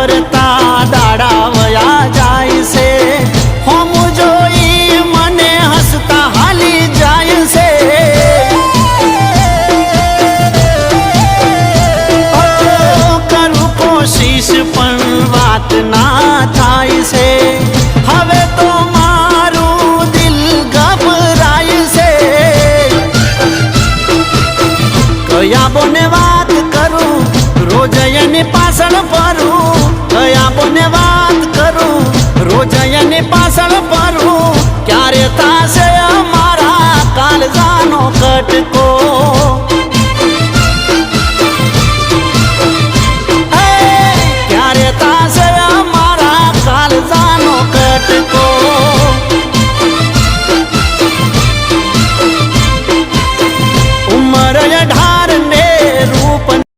કરતા દાડા વયા જાય છે હોમ જોઈ મને હસતા હાલી જાય છે કરું કોશિશ પણ વાત ના થાય છે હવે તો મારું દિલ ગભરાય છે કયા બોને વાત કરું રોજ એની પાછળ ફરું કયા બોને વાત કરું રોજ એની પાછળ ફરું ક્યારે થાશે અમારા કાળજાનો કટકો